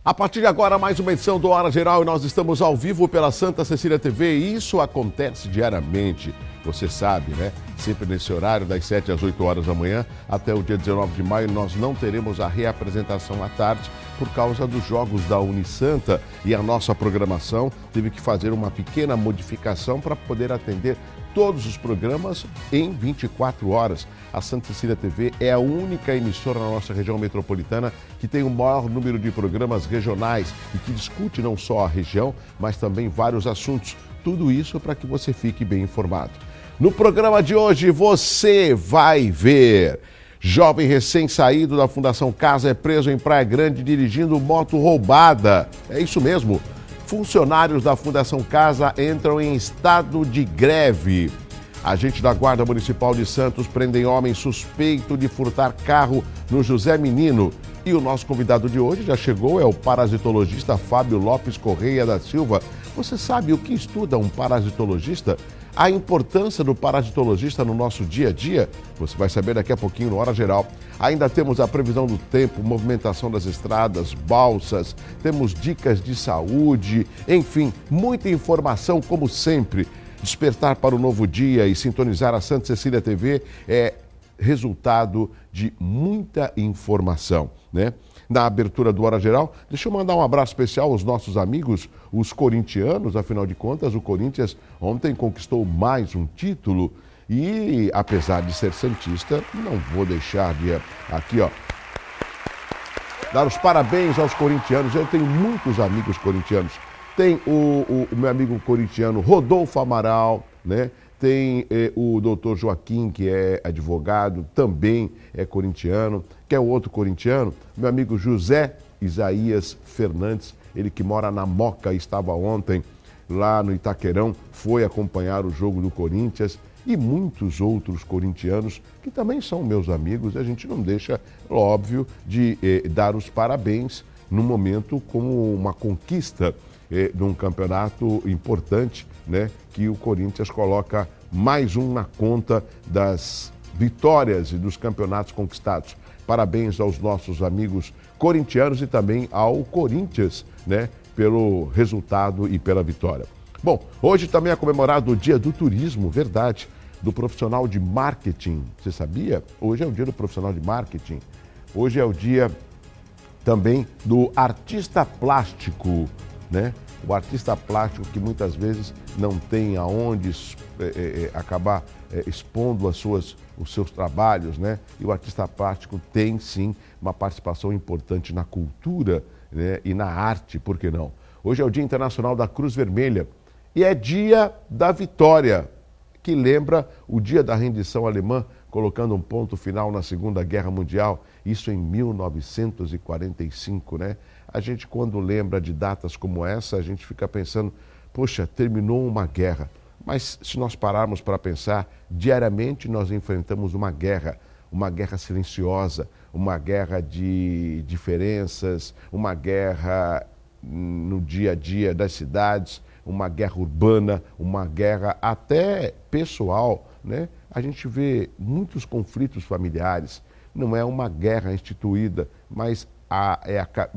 A partir de agora, mais uma edição do Hora Geral e nós estamos ao vivo pela Santa Cecília TV e isso acontece diariamente, você sabe, né? Sempre nesse horário, das 7 às 8 horas da manhã, até o dia 19 de maio, nós não teremos a reapresentação à tarde por causa dos Jogos da Unisanta e a nossa programação teve que fazer uma pequena modificação para poder atender todos os programas em 24 horas. A Santa Cecília TV é a única emissora na nossa região metropolitana que tem o maior número de programas regionais e que discute não só a região, mas também vários assuntos. Tudo isso para que você fique bem informado. No programa de hoje você vai ver: jovem recém-saído da Fundação Casa é preso em Praia Grande dirigindo moto roubada. É isso mesmo. Funcionários da Fundação Casa entram em estado de greve. Agentes da Guarda Municipal de Santos prendem homem suspeito de furtar carro no José Menino. E o nosso convidado de hoje já chegou, é o parasitologista Fábio Lopes Correia da Silva. Você sabe o que estuda um parasitologista? A importância do parasitologista no nosso dia a dia? Você vai saber daqui a pouquinho no Hora Geral. Ainda temos a previsão do tempo, movimentação das estradas, balsas, temos dicas de saúde, enfim, muita informação como sempre. Despertar para o novo dia e sintonizar a Santa Cecília TV é resultado de muita informação, né? Na abertura do Hora Geral, deixa eu mandar um abraço especial aos nossos amigos, os corintianos. Afinal de contas, o Corinthians ontem conquistou mais um título e, apesar de ser santista, não vou deixar de aqui, dar os parabéns aos corintianos. Eu tenho muitos amigos corintianos. Tem o meu amigo corintiano Rodolfo Amaral, né? Tem o doutor Joaquim, que é advogado, também é corintiano. Quer o outro corintiano? Meu amigo José Isaías Fernandes, ele que mora na Moca, estava ontem lá no Itaquerão, foi acompanhar o jogo do Corinthians. E muitos outros corintianos que também são meus amigos. A gente não deixa, óbvio, de dar os parabéns num momento como uma conquista de um campeonato importante, né, que o Corinthians coloca mais um na conta das vitórias e dos campeonatos conquistados. Parabéns aos nossos amigos corintianos e também ao Corinthians, né, pelo resultado e pela vitória. Bom, hoje também é comemorado o Dia do Turismo, verdade, do profissional de marketing. Você sabia? Hoje é o dia do profissional de marketing. Hoje é o dia também do artista plástico, né? O artista plástico que muitas vezes não tem aonde acabar expondo os seus trabalhos, né? E o artista plástico tem sim uma participação importante na cultura, né? E na arte, por que não? Hoje é o Dia Internacional da Cruz Vermelha e é dia da vitória, que lembra o dia da rendição alemã, colocando um ponto final na Segunda Guerra Mundial, isso em 1945, né? A gente, quando lembra de datas como essa, a gente fica pensando, poxa, terminou uma guerra. Mas se nós pararmos para pensar, diariamente nós enfrentamos uma guerra silenciosa, uma guerra de diferenças, uma guerra no dia a dia das cidades, uma guerra urbana, uma guerra até pessoal, né? A gente vê muitos conflitos familiares. Não é uma guerra instituída, mas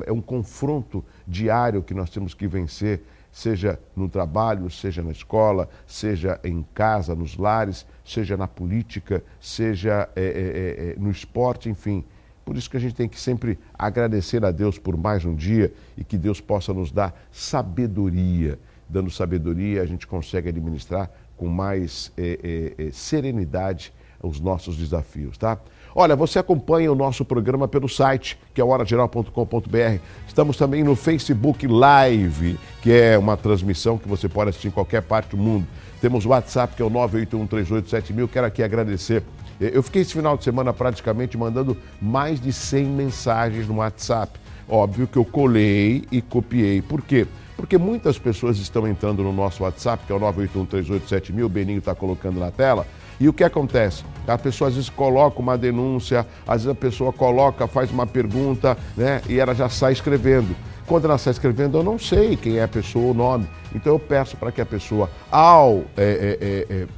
é um confronto diário que nós temos que vencer, seja no trabalho, seja na escola, seja em casa, nos lares, seja na política, seja no esporte, enfim. Por isso que a gente tem que sempre agradecer a Deus por mais um dia e que Deus possa nos dar sabedoria. Dando sabedoria, a gente consegue administrar com mais serenidade os nossos desafios, tá? Olha, você acompanha o nosso programa pelo site, que é horageral.com.br. Estamos também no Facebook Live, que é uma transmissão que você pode assistir em qualquer parte do mundo. Temos o WhatsApp, que é o 981387000. Quero aqui agradecer. Eu fiquei esse final de semana praticamente mandando mais de 100 mensagens no WhatsApp. Óbvio que eu colei e copiei. Por quê? Porque muitas pessoas estão entrando no nosso WhatsApp, que é o 981387000, o Beninho está colocando na tela. E o que acontece? A pessoa às vezes coloca uma denúncia, às vezes a pessoa coloca, faz uma pergunta, né? E ela já sai escrevendo. Quando ela está escrevendo, eu não sei quem é a pessoa ou o nome. Então eu peço para que a pessoa, ao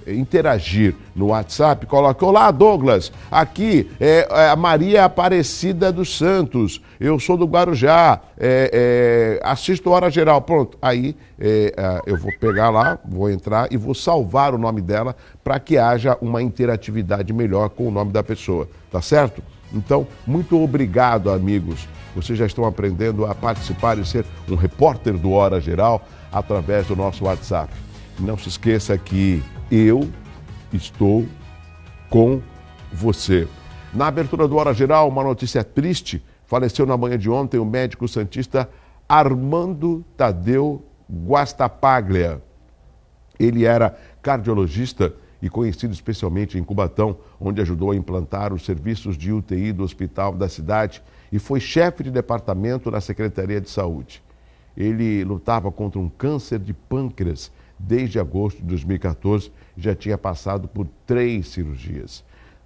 interagir no WhatsApp, coloque: olá, Douglas, aqui é a Maria Aparecida dos Santos, eu sou do Guarujá, assisto Hora Geral. Pronto, aí eu vou pegar lá, vou entrar e vou salvar o nome dela para que haja uma interatividade melhor com o nome da pessoa, tá certo? Então, muito obrigado, amigos. Vocês já estão aprendendo a participar e ser um repórter do Hora Geral através do nosso WhatsApp. Não se esqueça que eu estou com você. Na abertura do Hora Geral, uma notícia triste. Faleceu na manhã de ontem o médico santista Armando Tadeu Guastapaglia. Ele era cardiologista e conhecido especialmente em Cubatão, onde ajudou a implantar os serviços de UTI do hospital da cidade e foi chefe de departamento na Secretaria de Saúde. Ele lutava contra um câncer de pâncreas desde agosto de 2014 e já tinha passado por 3 cirurgias.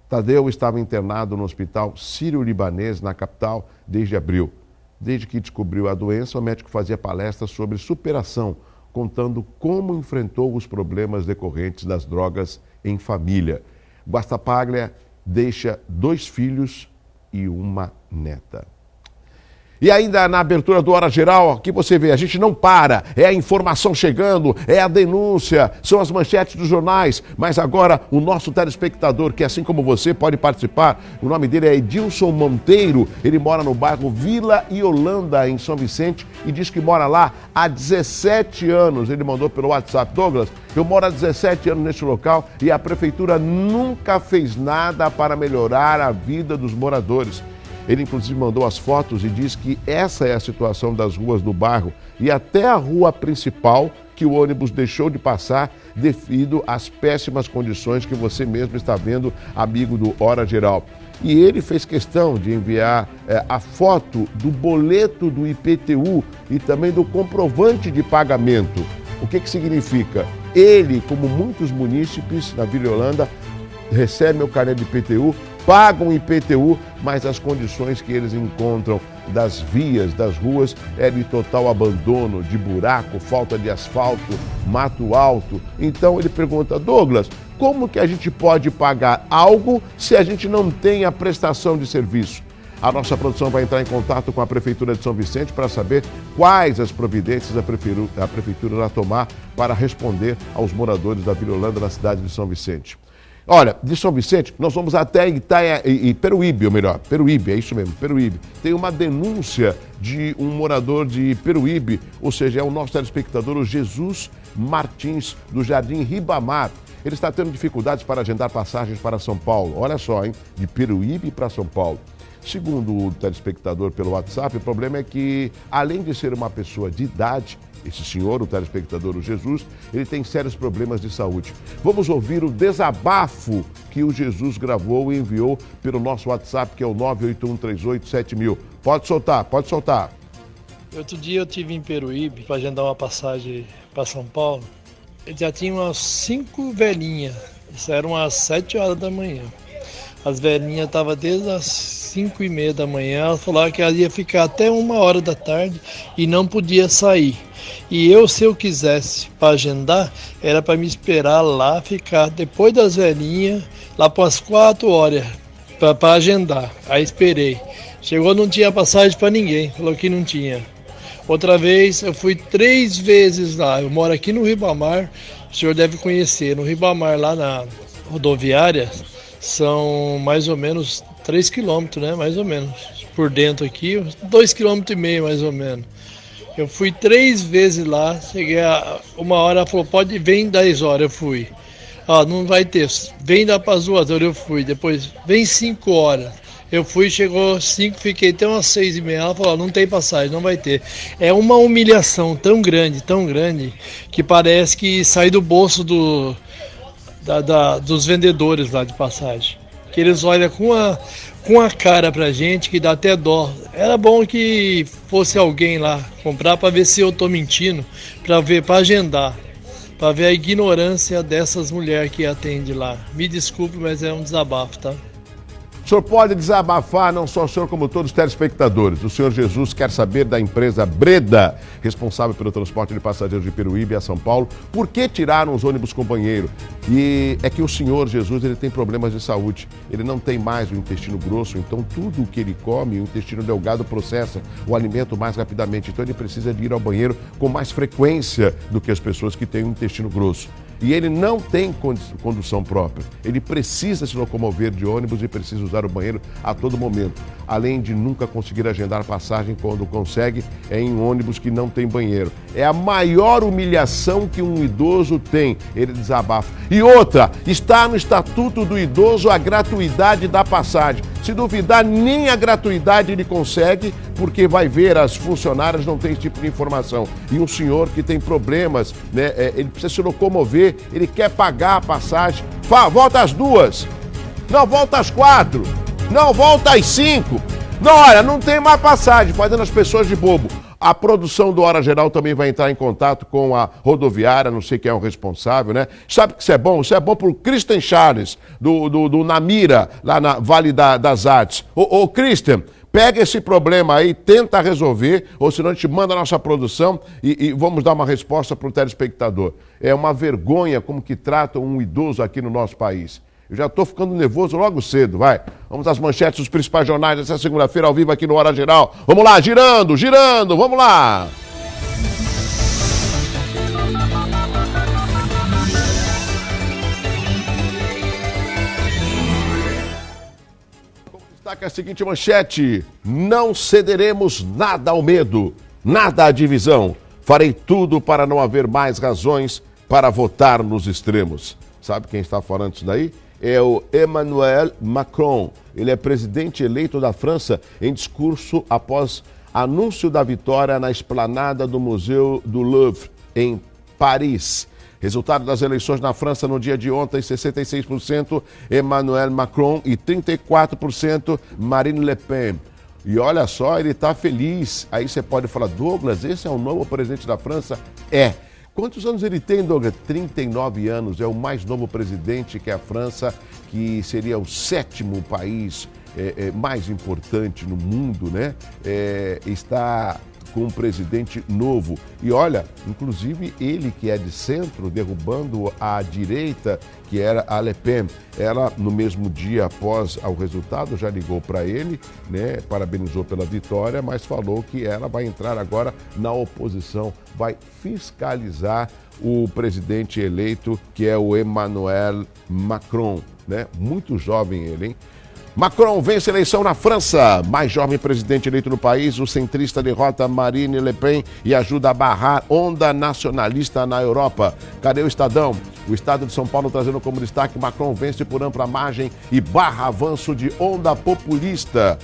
Tadeu estava internado no Hospital Sírio-Libanês, na capital, desde abril. Desde que descobriu a doença, o médico fazia palestras sobre superação, contando como enfrentou os problemas decorrentes das drogas em família. Guastapaglia deixa 2 filhos e uma neta. E ainda na abertura do Hora Geral, aqui você vê, a gente não para, é a informação chegando, é a denúncia, são as manchetes dos jornais, mas agora o nosso telespectador, que assim como você pode participar, o nome dele é Edilson Monteiro, ele mora no bairro Vila Iolanda, em São Vicente, e diz que mora lá há 17 anos, ele mandou pelo WhatsApp: Douglas, eu moro há 17 anos neste local e a prefeitura nunca fez nada para melhorar a vida dos moradores. Ele, inclusive, mandou as fotos e diz que essa é a situação das ruas do bairro e até a rua principal que o ônibus deixou de passar devido às péssimas condições que você mesmo está vendo, amigo do Hora Geral. E ele fez questão de enviar a foto do boleto do IPTU e também do comprovante de pagamento. O que significa? Ele, como muitos munícipes na Vila Iolanda, recebem o carnê de IPTU, pagam IPTU, mas as condições que eles encontram das vias, das ruas, é de total abandono, de buraco, falta de asfalto, mato alto. Então ele pergunta: Douglas, como que a gente pode pagar algo se a gente não tem a prestação de serviço? A nossa produção vai entrar em contato com a Prefeitura de São Vicente para saber quais as providências a Prefeitura irá tomar para responder aos moradores da Vila Iolanda, na cidade de São Vicente. Olha, de São Vicente, nós vamos até Peruíbe, ou melhor, Peruíbe, é isso mesmo, Peruíbe. Tem uma denúncia de um morador de Peruíbe, ou seja, é o nosso telespectador, o Jesus Martins, do Jardim Ribamar. Ele está tendo dificuldades para agendar passagens para São Paulo. Olha só, hein? De Peruíbe para São Paulo. Segundo o telespectador pelo WhatsApp, o problema é que, além de ser uma pessoa de idade, esse senhor, o telespectador, o Jesus, ele tem sérios problemas de saúde. Vamos ouvir o desabafo que o Jesus gravou e enviou pelo nosso WhatsApp, que é o 981387000. Pode soltar, pode soltar. Outro dia eu estive em Peruíbe para agendar uma passagem para São Paulo. Eu já tinha umas 5 velhinhas. Isso eram umas 7 horas da manhã. As velhinhas estavam desde as 5h30 da manhã. Elas falaram que elas iam ficar até 1h da tarde e não podia sair. E eu, se eu quisesse para agendar, era para me esperar lá, ficar depois das velhinhas, lá para as 4 horas, para agendar. Aí esperei. Chegou, não tinha passagem para ninguém, falou que não tinha. Outra vez, eu fui 3 vezes lá. Eu moro aqui no Ribamar, o senhor deve conhecer. No Ribamar, lá na rodoviária, são mais ou menos 3 quilômetros, né? Mais ou menos. Por dentro aqui, 2,5 quilômetros mais ou menos. Eu fui 3 vezes lá, cheguei a 1h, ela falou: pode, vem 10 horas, eu fui. Não vai ter, vem dar para as 2 horas, eu fui. Depois, vem 5 horas. Eu fui, chegou 5, fiquei até umas 6h30. Ela falou: não tem passagem, não vai ter. É uma humilhação tão grande, que parece que sai do bolso dos vendedores lá de passagem. Que eles olham com a cara pra gente que dá até dó. Era bom que fosse alguém lá comprar para ver se eu tô mentindo, para agendar, para ver a ignorância dessas mulheres que atendem lá. Me desculpe, mas é um desabafo, tá? O senhor pode desabafar, não só o senhor, como todos os telespectadores. O senhor Jesus quer saber da empresa Breda, responsável pelo transporte de passageiros de Peruíbe a São Paulo, por que tiraram os ônibus com banheiro. E é que o senhor Jesus, ele tem problemas de saúde. Ele não tem mais o intestino grosso, então tudo o que ele come, o intestino delgado processa o alimento mais rapidamente. Então ele precisa de ir ao banheiro com mais frequência do que as pessoas que têm o intestino grosso. E ele não tem condução própria. Ele precisa se locomover de ônibus e precisa usar o banheiro a todo momento. Além de nunca conseguir agendar passagem, quando consegue, é em ônibus que não tem banheiro. É a maior humilhação que um idoso tem. Ele desabafa. E outra, está no Estatuto do Idoso a gratuidade da passagem. Se duvidar, nem a gratuidade ele consegue, porque vai ver, as funcionárias não têm esse tipo de informação. E um senhor que tem problemas, né, ele precisa se locomover, ele quer pagar a passagem. Volta às 2, não volta às 4, não volta às 5. Não, olha, não tem mais passagem, fazendo as pessoas de bobo. A produção do Hora Geral também vai entrar em contato com a rodoviária, não sei quem é o responsável, né? Sabe que isso é bom? Isso é bom pro Christian Charles, do Namira, lá na Vale das Artes. Ô Christian, pega esse problema aí, tenta resolver, ou senão a gente manda a nossa produção e vamos dar uma resposta para o telespectador. É uma vergonha como que tratam um idoso aqui no nosso país. Eu já estou ficando nervoso logo cedo, vai. Vamos às manchetes dos principais jornais dessa segunda-feira, ao vivo aqui no Hora Geral. Vamos lá, girando, vamos lá. Destaca a seguinte manchete: não cederemos nada ao medo, nada à divisão. Farei tudo para não haver mais razões para votar nos extremos. Sabe quem está falando isso daí? É o Emmanuel Macron. Ele é presidente eleito da França em discurso após anúncio da vitória na esplanada do Museu do Louvre, em Paris. Resultado das eleições na França no dia de ontem: 66% Emmanuel Macron e 34% Marine Le Pen. E olha só, ele está feliz. Aí você pode falar: Douglas, esse é o novo presidente da França? É. Quantos anos ele tem, Douglas? 39 anos. É o mais novo presidente que é a França, que seria o 7º país mais importante no mundo, né? Está com um presidente novo. E olha, inclusive ele que é de centro, derrubando a direita, que era a Le Pen. Ela, no mesmo dia após o resultado, já ligou para ele, né? Parabenizou pela vitória, mas falou que ela vai entrar agora na oposição, vai fiscalizar o presidente eleito, que é o Emmanuel Macron, né? Muito jovem ele, hein? Macron vence a eleição na França. Mais jovem presidente eleito no país, o centrista derrota Marine Le Pen e ajuda a barrar onda nacionalista na Europa. Cadê o Estadão? O Estado de São Paulo trazendo como destaque: Macron vence por ampla margem e barra avanço de onda populista.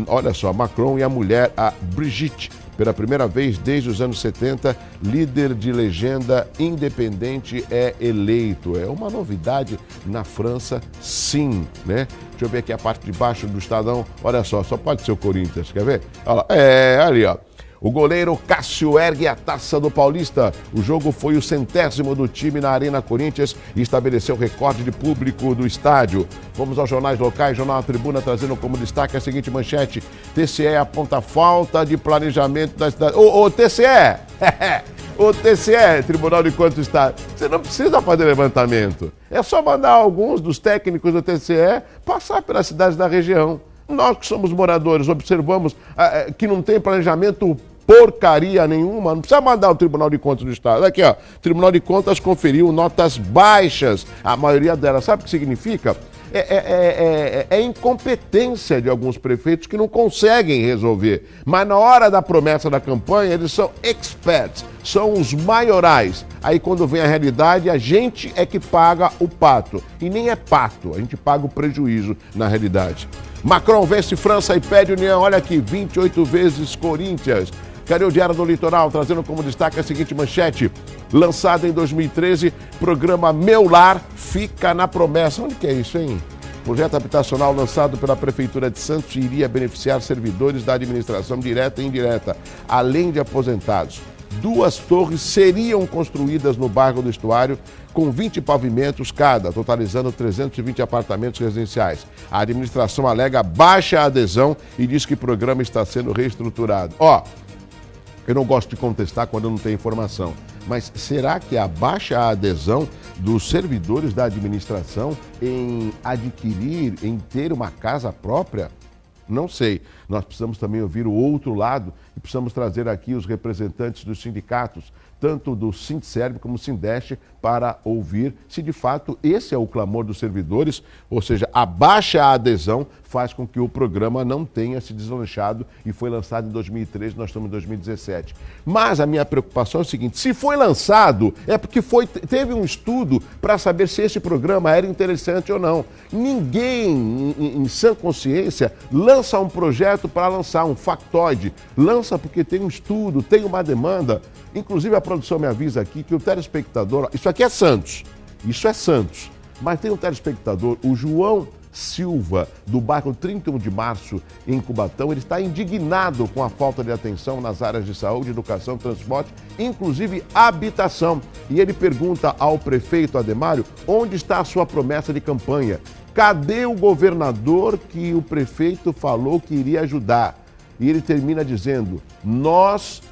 Olha só, Macron e a mulher, a Brigitte, pela primeira vez desde os anos 70, líder de legenda independente é eleito. É uma novidade na França, sim, né? Deixa eu ver aqui a parte de baixo do Estadão. Olha só pode ser o Corinthians, quer ver? Olha lá. Ali, ó. O goleiro Cássio ergue a taça do Paulista. O jogo foi o 100º do time na Arena Corinthians e estabeleceu recorde de público do estádio. Vamos aos jornais locais. Jornal A Tribuna trazendo como destaque a seguinte manchete: TCE aponta falta de planejamento da cidade. Ô, TCE! O TCE, Tribunal de Contas do Estado, você não precisa fazer levantamento. É só mandar alguns dos técnicos do TCE passar pelas cidades da região. Nós que somos moradores observamos que não tem planejamento porcaria nenhuma. Não precisa mandar o Tribunal de Contas do Estado. Aqui, ó, Tribunal de Contas conferiu notas baixas, a maioria delas. Sabe o que significa? É incompetência de alguns prefeitos que não conseguem resolver. Mas na hora da promessa da campanha, eles são experts, são os maiorais. Aí quando vem a realidade, a gente é que paga o pato. E nem é pato, a gente paga o prejuízo na realidade. Macron vence França e pede união. Olha aqui, 28 vezes Corinthians. Cadê o Diário do Litoral? Trazendo como destaque a seguinte manchete: lançado em 2013, programa Meu Lar fica na promessa. Onde que é isso, hein? Projeto habitacional lançado pela Prefeitura de Santos iria beneficiar servidores da administração direta e indireta, além de aposentados. 2 torres seriam construídas no bairro do Estuário, com 20 pavimentos cada, totalizando 320 apartamentos residenciais. A administração alega baixa adesão e diz que o programa está sendo reestruturado. Eu não gosto de contestar quando eu não tenho informação, mas será que a baixa adesão dos servidores da administração em adquirir, em ter uma casa própria? Não sei. Nós precisamos também ouvir o outro lado e precisamos trazer aqui os representantes dos sindicatos, tanto do Sindserv como do Sindeste, para ouvir se de fato esse é o clamor dos servidores, ou seja, a baixa adesão faz com que o programa não tenha se deslanchado e foi lançado em 2013, nós estamos em 2017. Mas a minha preocupação é o seguinte, se foi lançado é porque teve um estudo para saber se esse programa era interessante ou não. Ninguém em sã consciência lança um projeto para lançar um factoide, lança porque tem um estudo, tem uma demanda. Inclusive a produção me avisa aqui que o telespectador, isso aqui é Santos, mas tem um telespectador, o João Silva, do bairro 31 de Março, em Cubatão, ele está indignado com a falta de atenção nas áreas de saúde, educação, transporte, inclusive habitação. E ele pergunta ao prefeito Ademário onde está a sua promessa de campanha. Cadê o governador que o prefeito falou que iria ajudar? E ele termina dizendo, nós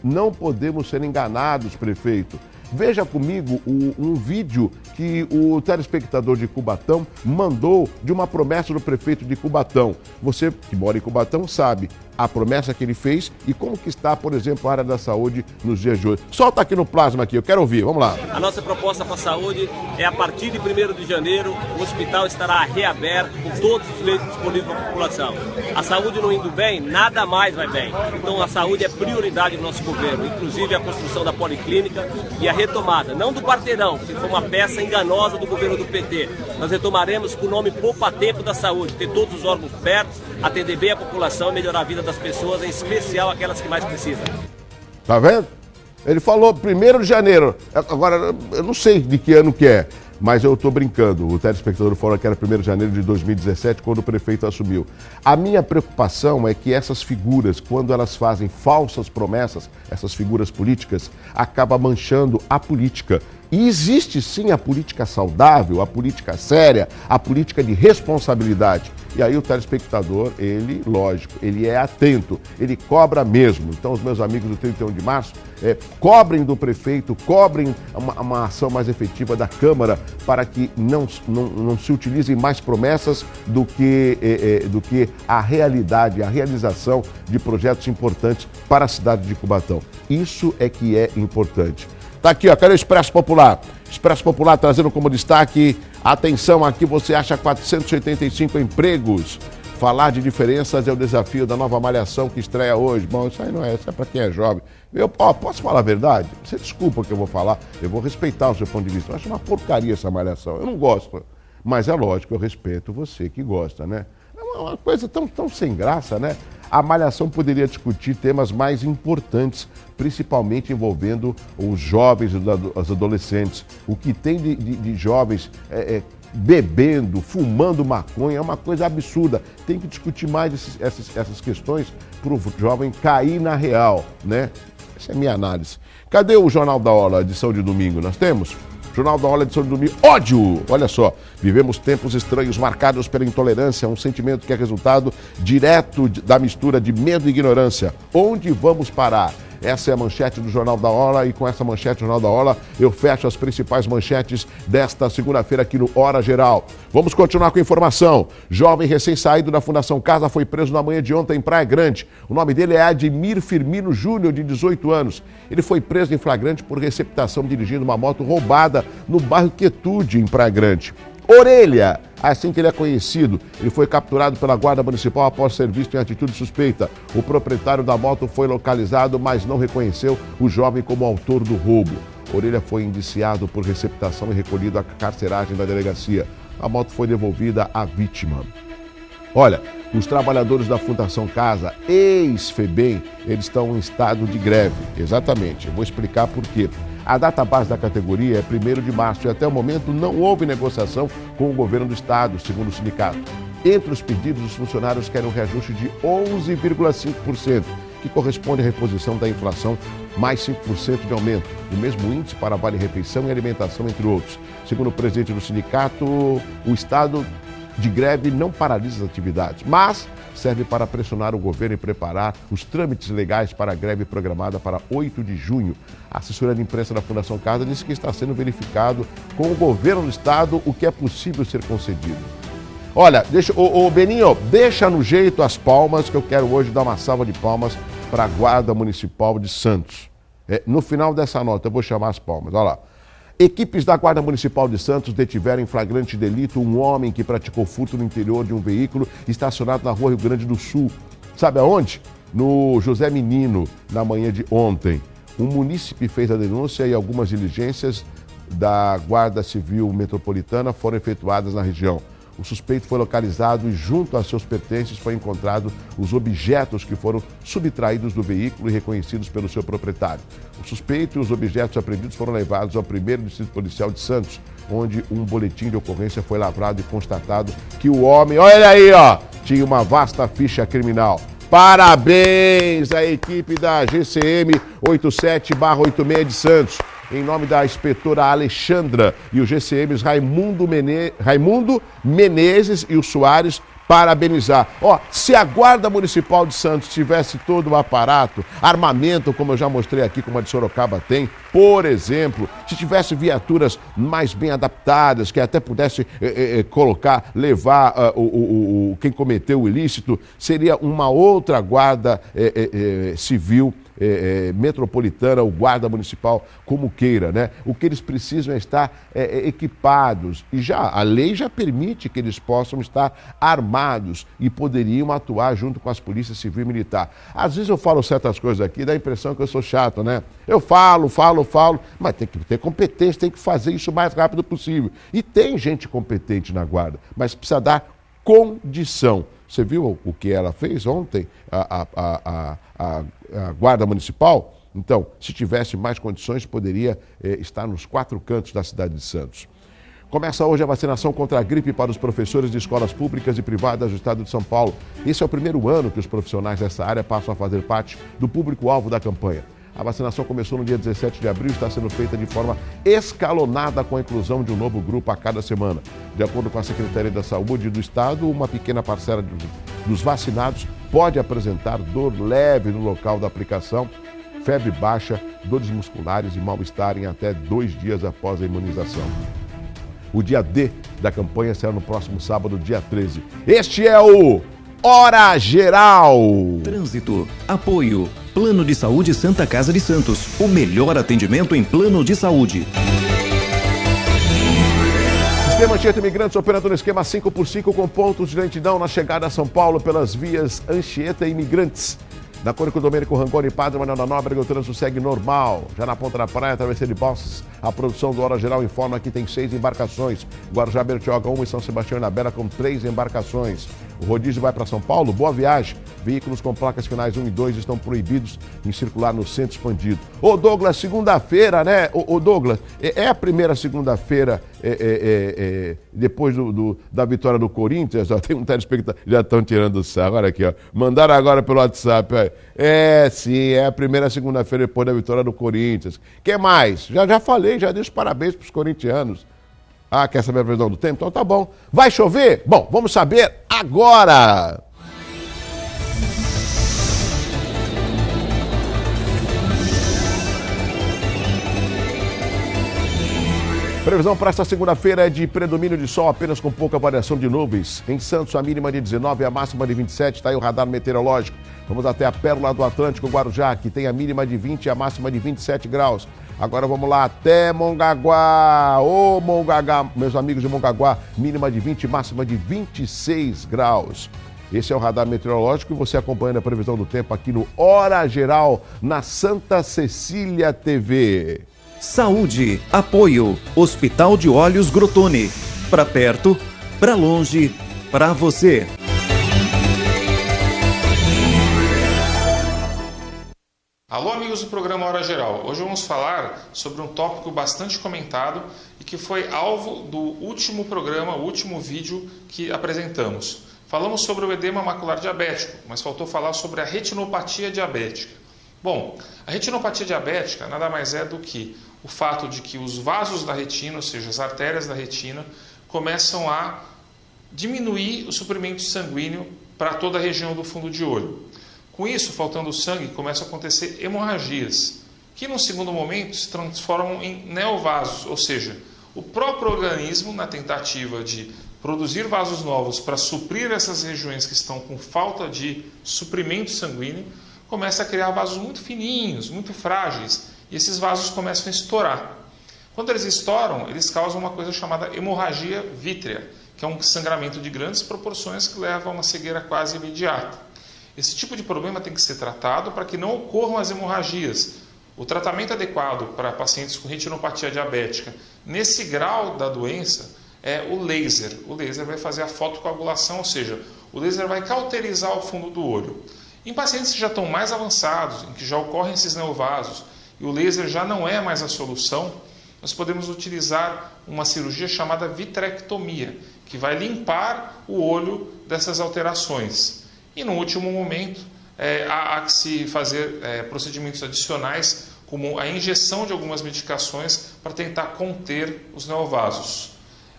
não podemos ser enganados, prefeito. Veja comigo um vídeo que o telespectador de Cubatão mandou de uma promessa do prefeito de Cubatão. Você que mora em Cubatão sabe a promessa que ele fez e como que está, por exemplo, a área da saúde nos dias de hoje. Solta aqui no plasma aqui, eu quero ouvir, vamos lá. A nossa proposta para a saúde é a partir de 1º de janeiro, o hospital estará reaberto com todos os leitos disponíveis para a população. A saúde não indo bem, nada mais vai bem. Então a saúde é prioridade do nosso governo, inclusive a construção da policlínica e a retomada, não do quarteirão, que foi uma peça enganosa do governo do PT. Nós retomaremos com o nome Poupa Tempo da Saúde, ter todos os órgãos perto, atender bem a população e melhorar a vida das pessoas, em especial aquelas que mais precisam. Tá vendo? Ele falou 1º de janeiro. Agora, eu não sei de que ano que é, mas eu estou brincando. O telespectador falou que era 1º de janeiro de 2017, quando o prefeito assumiu. A minha preocupação é que essas figuras, quando elas fazem falsas promessas, essas figuras políticas, acabam manchando a política. E existe sim a política saudável, a política séria, a política de responsabilidade. E aí o telespectador, ele, lógico, ele é atento, ele cobra mesmo. Então os meus amigos do 31 de março, cobrem do prefeito, cobrem uma ação mais efetiva da Câmara para que não se utilizem mais promessas do que a realidade, a realização de projetos importantes para a cidade de Cubatão. Isso é que é importante. Tá aqui, ó, cadê o Expresso Popular? Expresso Popular trazendo como destaque, atenção, aqui você acha 485 empregos. Falar de diferenças é o desafio da nova Malhação que estreia hoje. Bom, isso aí não é, isso é para quem é jovem. Posso falar a verdade? Você desculpa o que eu vou falar, eu vou respeitar o seu ponto de vista. Eu acho uma porcaria essa Malhação, eu não gosto. Mas é lógico, eu respeito você que gosta, né? É uma coisa tão sem graça, né? A Malhação poderia discutir temas mais importantes, principalmente envolvendo os jovens e os adolescentes. O que tem de jovens bebendo, fumando maconha é uma coisa absurda. Tem que discutir mais essas questões para o jovem cair na real, né? Essa é a minha análise. Cadê o Jornal da Hora, edição de domingo? Nós temos? Jornal da Hora, edição de domingo. Ódio! Olha só, vivemos tempos estranhos marcados pela intolerância, um sentimento que é resultado direto da mistura de medo e ignorância. Onde vamos parar? Essa é a manchete do Jornal da Hora e com essa manchete do Jornal da Hora eu fecho as principais manchetes desta segunda-feira aqui no Hora Geral. Vamos continuar com a informação. Jovem recém-saído da Fundação Casa foi preso na manhã de ontem em Praia Grande. O nome dele é Admir Firmino Júnior, de 18 anos. Ele foi preso em flagrante por receptação dirigindo uma moto roubada no bairro Quietude, em Praia Grande. Orelha, assim que ele é conhecido, ele foi capturado pela Guarda Municipal após ser visto em atitude suspeita. O proprietário da moto foi localizado, mas não reconheceu o jovem como autor do roubo. Orelha foi indiciado por receptação e recolhido à carceragem da delegacia. A moto foi devolvida à vítima. Olha, os trabalhadores da Fundação Casa, ex-FEBEM, eles estão em estado de greve. Exatamente, eu vou explicar por quê. A data base da categoria é 1º de março e até o momento não houve negociação com o governo do estado, segundo o sindicato. Entre os pedidos, os funcionários querem um reajuste de 11,5%, que corresponde à reposição da inflação mais 5% de aumento. O mesmo índice para vale-refeição e alimentação, entre outros. Segundo o presidente do sindicato, o estado de greve não paralisa as atividades, mas serve para pressionar o governo e preparar os trâmites legais para a greve programada para 8 de junho. A assessoria de imprensa da Fundação Casa disse que está sendo verificado com o governo do estado o que é possível ser concedido. Olha, Beninho, deixa no jeito as palmas, que eu quero hoje dar uma salva de palmas para a Guarda Municipal de Santos. No final dessa nota eu vou chamar as palmas, olha lá. Equipes da Guarda Municipal de Santos detiveram em flagrante delito um homem que praticou furto no interior de um veículo estacionado na rua Rio Grande do Sul. Sabe aonde? No José Menino, na manhã de ontem. Um munícipe fez a denúncia e algumas diligências da Guarda Civil Metropolitana foram efetuadas na região. O suspeito foi localizado e junto a seus pertences foi encontrado os objetos que foram subtraídos do veículo e reconhecidos pelo seu proprietário. O suspeito e os objetos apreendidos foram levados ao 1º Distrito Policial de Santos, onde um boletim de ocorrência foi lavrado e constatado que o homem, olha aí, ó, tinha uma vasta ficha criminal. Parabéns à equipe da GCM 87/86 de Santos. Em nome da inspetora Alexandra e os GCMs Raimundo Menezes e o Soares, parabenizar. Se a Guarda Municipal de Santos tivesse todo o aparato, armamento, como eu já mostrei aqui, como a de Sorocaba tem, por exemplo, se tivesse viaturas mais bem adaptadas, que até pudesse levar quem cometeu o ilícito, seria uma outra Guarda Civil metropolitana, ou Guarda Municipal, como queira, né? O que eles precisam é estar equipados, e a lei já permite que eles possam estar armados e poderiam atuar junto com as polícias civil e militar. Às vezes eu falo certas coisas aqui, dá a impressão que eu sou chato, né? Eu falo, mas tem que ter competência, tem que fazer isso o mais rápido possível. E tem gente competente na Guarda, mas precisa dar condição. Você viu o que ela fez ontem, a Guarda Municipal? Então, se tivesse mais condições, poderia estar nos 4 cantos da cidade de Santos. Começa hoje a vacinação contra a gripe para os professores de escolas públicas e privadas do estado de São Paulo. Esse é o primeiro ano que os profissionais dessa área passam a fazer parte do público-alvo da campanha. A vacinação começou no dia 17 de abril e está sendo feita de forma escalonada, com a inclusão de um novo grupo a cada semana. De acordo com a Secretaria da Saúde do Estado, uma pequena parcela dos vacinados pode apresentar dor leve no local da aplicação, febre baixa, dores musculares e mal-estar em até 2 dias após a imunização. O dia D da campanha será no próximo sábado, dia 13. Este é o Hora Geral. Trânsito, apoio, Plano de Saúde Santa Casa de Santos, o melhor atendimento em plano de saúde. Sistema Anchieta Imigrantes operando no esquema 5x5 com pontos de lentidão na chegada a São Paulo pelas vias Anchieta Imigrantes. Na Cônico Domênico Rangoni, Padre Manuel da Nóbrega, o trânsito segue normal. Já na Ponta da Praia, travessia de Balsas, a produção do Hora Geral informa que tem 6 embarcações. Guarujá, Bertioga 1 e São Sebastião da Bela com 3 embarcações. O rodízio vai para São Paulo, boa viagem. Veículos com placas finais 1 e 2 estão proibidos em circular no centro expandido. Ô Douglas, segunda-feira, né? Ô Douglas, é a primeira segunda-feira depois da vitória do Corinthians? Ó, tem um telespectador, já estão tirando o sarro, olha aqui, ó. Mandaram agora pelo WhatsApp. Sim, é a primeira segunda-feira depois da vitória do Corinthians. Que mais? Já falei, já dei os parabéns para os corintianos. Quer saber a previsão do tempo? Então tá bom. Vai chover? Bom, vamos saber agora! Previsão para esta segunda-feira é de predomínio de sol, apenas com pouca variação de nuvens. Em Santos, a mínima de 19 e a máxima de 27. Está aí o radar meteorológico. Vamos até a Pérola do Atlântico, Guarujá, que tem a mínima de 20 e a máxima de 27 graus. Agora vamos lá até Mongaguá. Ô Mongaguá, meus amigos de Mongaguá, mínima de 20 e máxima de 26 graus. Esse é o radar meteorológico e você acompanhando a previsão do tempo aqui no Hora Geral, na Santa Cecília TV. Saúde, apoio, Hospital de Olhos Grotone. Pra perto, pra longe, pra você. Alô, amigos do programa Hora Geral. Hoje vamos falar sobre um tópico bastante comentado e que foi alvo do último programa, o último vídeo que apresentamos. Falamos sobre o edema macular diabético, mas faltou falar sobre a retinopatia diabética. Bom, a retinopatia diabética nada mais é do que o fato de que os vasos da retina, ou seja, as artérias da retina, começam a diminuir o suprimento sanguíneo para toda a região do fundo de olho. Com isso, faltando sangue, começam a acontecer hemorragias, que num segundo momento se transformam em neovasos, ou seja, o próprio organismo, na tentativa de produzir vasos novos para suprir essas regiões que estão com falta de suprimento sanguíneo, começa a criar vasos muito fininhos, muito frágeis, e esses vasos começam a estourar. Quando eles estouram, eles causam uma coisa chamada hemorragia vítrea, que é um sangramento de grandes proporções que leva a uma cegueira quase imediata. Esse tipo de problema tem que ser tratado para que não ocorram as hemorragias. O tratamento adequado para pacientes com retinopatia diabética, nesse grau da doença, é o laser. O laser vai fazer a fotocoagulação, ou seja, o laser vai cauterizar o fundo do olho. Em pacientes que já estão mais avançados, em que já ocorrem esses neovasos, e o laser já não é mais a solução, nós podemos utilizar uma cirurgia chamada vitrectomia, que vai limpar o olho dessas alterações. E no último momento, há que se fazer procedimentos adicionais, como a injeção de algumas medicações para tentar conter os neovasos.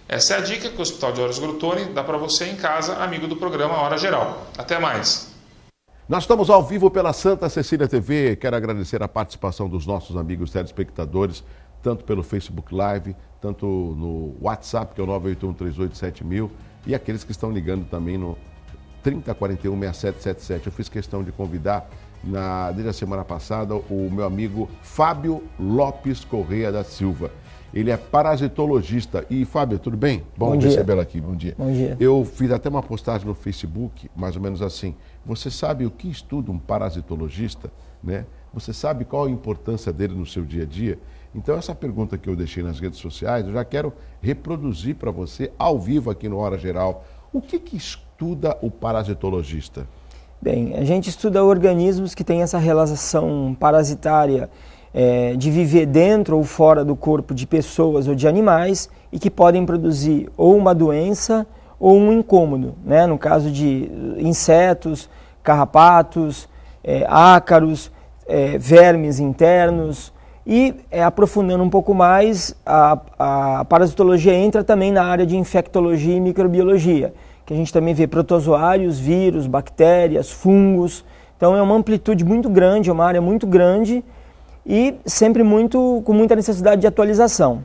Essa é a dica que o Hospital de Olhos Grotoni dá para você em casa, amigo do programa Hora Geral. Até mais! Nós estamos ao vivo pela Santa Cecília TV. Quero agradecer a participação dos nossos amigos telespectadores, tanto pelo Facebook Live, tanto no WhatsApp, que é o 981387000, e aqueles que estão ligando também no 3041-6777. Eu fiz questão de convidar, desde a semana passada, o meu amigo Fábio Lopes Correia da Silva. Ele é parasitologista. E, Fábio, tudo bem? Bom recebê-lo aqui. Bom dia. Bom dia. Eu fiz até uma postagem no Facebook, mais ou menos assim. Você sabe o que estuda um parasitologista, né? Você sabe qual a importância dele no seu dia a dia? Então, essa pergunta que eu deixei nas redes sociais, eu já quero reproduzir para você ao vivo aqui no Hora Geral. O que estuda o parasitologista? Bem, a gente estuda organismos que têm essa relação parasitária de viver dentro ou fora do corpo de pessoas ou de animais e que podem produzir ou uma doença ou um incômodo, né? No caso de insetos, carrapatos, ácaros, vermes internos. E aprofundando um pouco mais, a parasitologia entra também na área de infectologia e microbiologia, que a gente também vê protozoários, vírus, bactérias, fungos. Então é uma amplitude muito grande, é uma área muito grande e sempre com muita necessidade de atualização.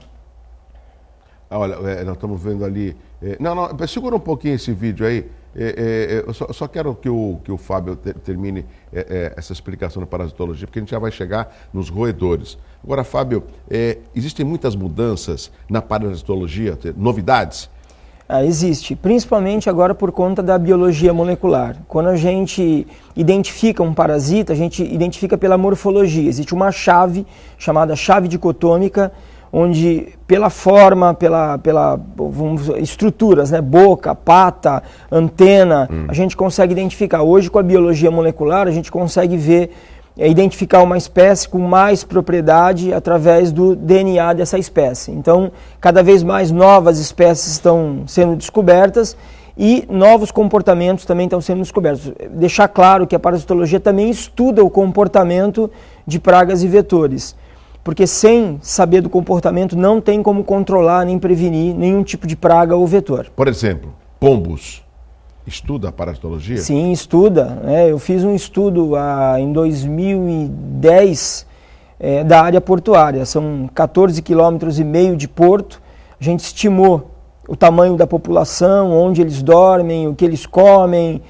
Olha, nós estamos vendo ali... Não, segura um pouquinho esse vídeo aí. Eu só quero que o Fábio termine essa explicação da parasitologia, porque a gente já vai chegar nos roedores. Agora, Fábio, existem muitas mudanças na parasitologia, novidades? Existe, principalmente agora por conta da biologia molecular. Quando a gente identifica um parasita, a gente identifica pela morfologia. Existe uma chave chamada chave dicotômica, onde pela forma, pela estruturas, né, boca, pata, antena, a gente consegue identificar. Hoje, com a biologia molecular, a gente consegue identificar uma espécie com mais propriedade através do DNA dessa espécie. Então, cada vez mais novas espécies estão sendo descobertas e novos comportamentos também estão sendo descobertos. Deixar claro que a parasitologia também estuda o comportamento de pragas e vetores, porque sem saber do comportamento não tem como controlar nem prevenir nenhum tipo de praga ou vetor. Por exemplo, pombos. Estuda a parasitologia? Sim, estuda. Eu fiz um estudo em 2010 da área portuária. São 14,5 km de porto. A gente estimou o tamanho da população, onde eles dormem, o que eles comem,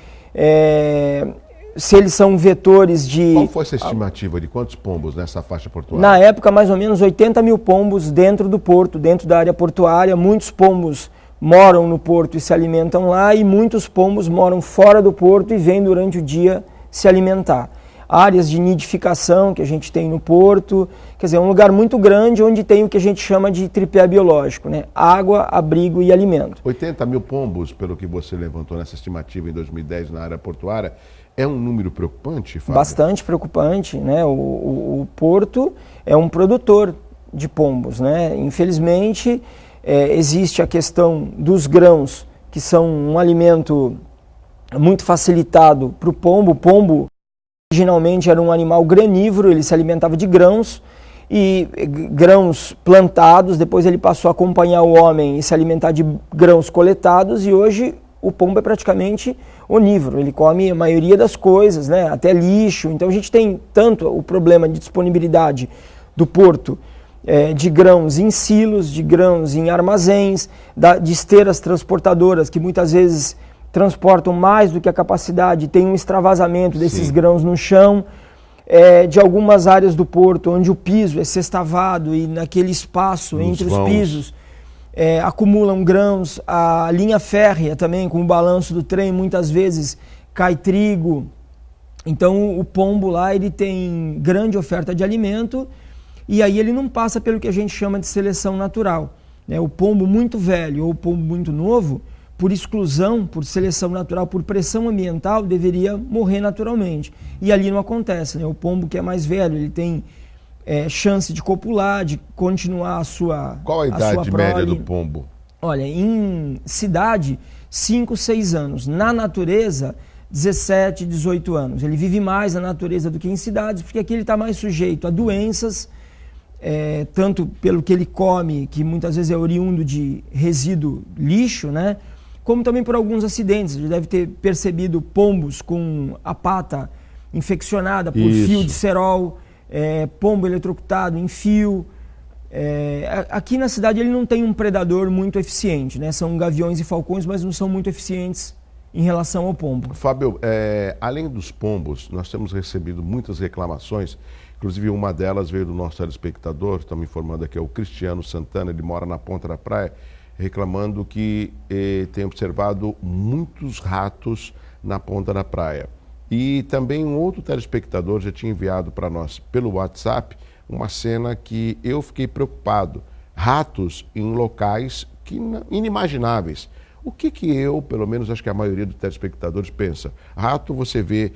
se eles são vetores de... Qual foi essa estimativa de quantos pombos nessa faixa portuária? Na época, mais ou menos 80 mil pombos dentro do porto, dentro da área portuária. Muitos pombos moram no porto e se alimentam lá, e muitos pombos moram fora do porto e vêm durante o dia se alimentar. Áreas de nidificação que a gente tem no porto, quer dizer, é um lugar muito grande onde tem o que a gente chama de tripé biológico, né? Água, abrigo e alimento. 80 mil pombos, pelo que você levantou nessa estimativa em 2010 na área portuária, é um número preocupante, Fábio? Bastante preocupante, né? O porto é um produtor de pombos, né? Infelizmente, existe a questão dos grãos, que são um alimento muito facilitado para o pombo. O pombo originalmente era um animal granívoro, ele se alimentava de grãos, e grãos plantados, depois ele passou a acompanhar o homem e se alimentar de grãos coletados, e hoje o pombo é praticamente onívoro, ele come a maioria das coisas, né? Até lixo. Então a gente tem tanto o problema de disponibilidade do porto de grãos em silos, de grãos em armazéns, de esteiras transportadoras que muitas vezes transportam mais do que a capacidade, tem um extravasamento desses grãos no chão, de algumas áreas do porto onde o piso é sextavado e naquele espaço entre os pisos acumulam grãos, a linha férrea também com o balanço do trem muitas vezes cai trigo. Então o pombo lá ele tem grande oferta de alimento e aí ele não passa pelo que a gente chama de seleção natural, né? O pombo muito velho ou o pombo muito novo, por exclusão, por seleção natural, por pressão ambiental, deveria morrer naturalmente. E ali não acontece, né? O pombo que é mais velho, ele tem chance de copular, de continuar a sua Qual a idade média do pombo? Olha, em cidade, 5, 6 anos. Na natureza, 17, 18 anos. Ele vive mais na natureza do que em cidades, porque aqui ele está mais sujeito a doenças, tanto pelo que ele come, que muitas vezes é oriundo de resíduo lixo, né? Como também por alguns acidentes. Ele deve ter percebido pombos com a pata infeccionada por fio de cerol, pombo eletrocutado em fio. Aqui na cidade ele não tem um predador muito eficiente, né? São gaviões e falcões, mas não são muito eficientes em relação ao pombo. Fábio, além dos pombos, nós temos recebido muitas reclamações, inclusive uma delas veio do nosso telespectador, estamos informando aqui, é o Cristiano Santana, ele mora na Ponta da Praia, reclamando que tem observado muitos ratos na Ponta da Praia. E também um outro telespectador já tinha enviado para nós pelo WhatsApp uma cena que eu fiquei preocupado. Ratos em locais inimagináveis. O que eu, pelo menos acho que a maioria dos telespectadores pensa? Rato você vê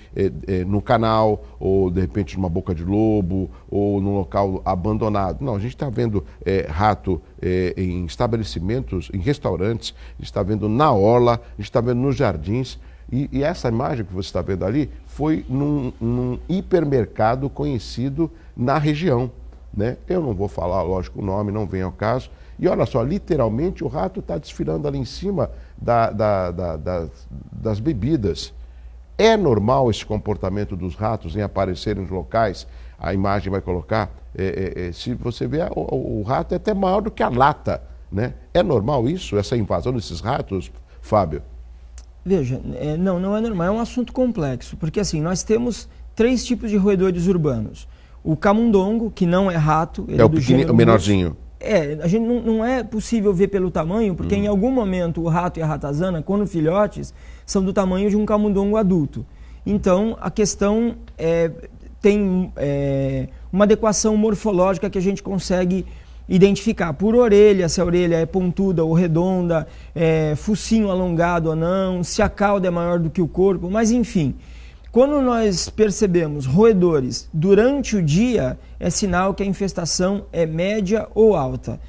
no canal, ou de repente numa boca de lobo, ou num local abandonado. Não, a gente está vendo rato em estabelecimentos, em restaurantes, a gente está vendo na orla, a gente está vendo nos jardins. E essa imagem que você está vendo ali foi num hipermercado conhecido na região, né? Eu não vou falar, lógico, o nome, não vem ao caso. E olha só, literalmente o rato está desfilando ali em cima das bebidas. É normal esse comportamento dos ratos em aparecerem nos locais? A imagem vai colocar, se você vê, o rato é até maior do que a lata, né? É normal isso, essa invasão desses ratos, Fábio? Veja, não é normal, é um assunto complexo, porque assim, nós temos 3 tipos de roedores urbanos. O camundongo, que não é rato, ele é o pequenininho, o menorzinho. A gente não é possível ver pelo tamanho, porque em algum momento o rato e a ratazana, quando filhotes, são do tamanho de um camundongo adulto. Então, a questão tem uma adequação morfológica que a gente consegue identificar por orelha, se a orelha é pontuda ou redonda, focinho alongado ou não, se a cauda é maior do que o corpo, mas enfim. Quando nós percebemos roedores durante o dia, é sinal que a infestação é média ou alta.